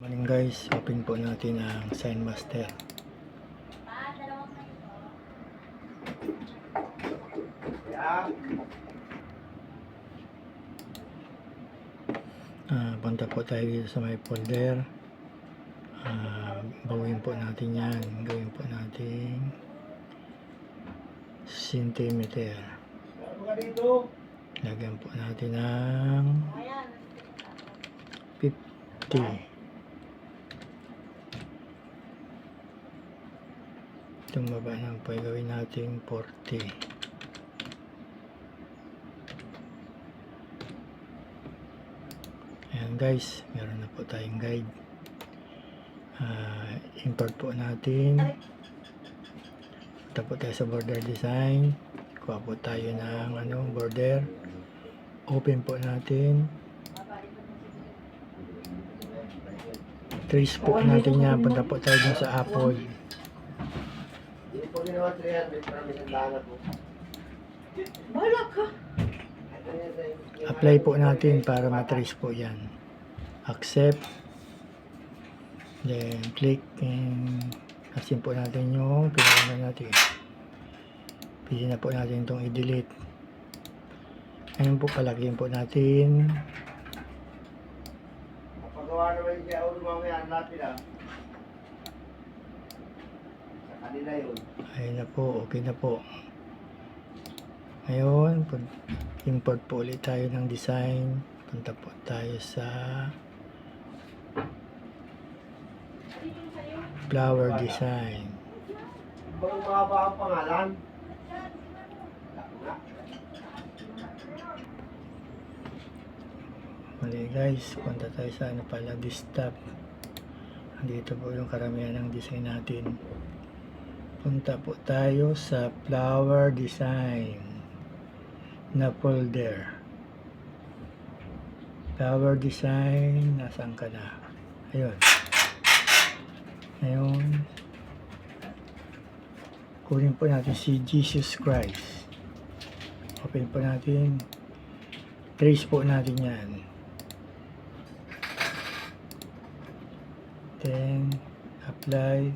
Morning guys, open po natin ang Sign Master. Punta po tayo dito sa may folder. Baguhin po natin yan. Gawin po natin centimeter. Lagyan po natin ng 50. Itong baba ng po gawin natin 40. Ayan guys, meron na po tayong guide. Import po natin. Punta po tayo sa border design. Kuha po tayo ng border. Open po natin. Trace po natin yan. Punta po tayo dun sa Apple. Apply po natin para matrace po yan. Accept. Then click and asin po natin yung pinagawa natin. Pili na po natin itong i-delete. Ngayon po palagyan po natin. Pagawa naman siya o mamaya natin sa kanila yun. Ayun na po, okay na po. Ngayon, import po ulit tayo ng design. Punta po tayo sa flower design. Bang mahaba ang pangalan? Mali guys, punta tayo sa pala, desktop. Dito po yung karamihan ng design natin. Punta po tayo sa flower design na folder. Flower design, nasaan ka na? Ayun. Ngayon, kunin po natin si Jesus Christ. Open po natin. Trace po natin yan. Then, apply.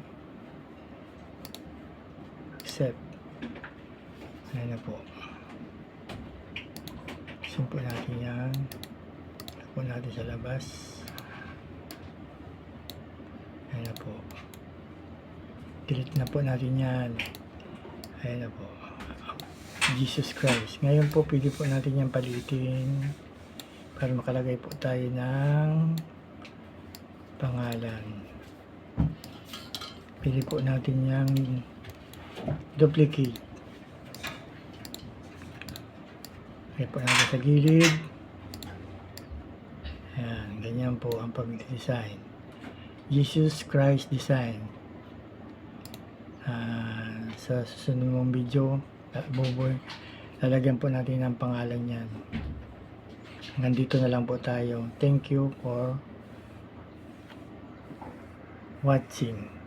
Accept. Ayan na po. Zoom po natin yan. Ito po natin sa labas. Ayan na po. Delete na po natin yan. Ayan na po. Jesus Christ. Ngayon po, pwede po natin yan palitin para makalagay po tayo ng pangalan. Pili po natin yung duplicate. Lagay po natin sa gilid. Ayan, ganyan po ang pag-design. Jesus Christ design. Sa susunod mong video, lalagyan po natin ang pangalan yan. Nandito na lang po tayo. Thank you for watching.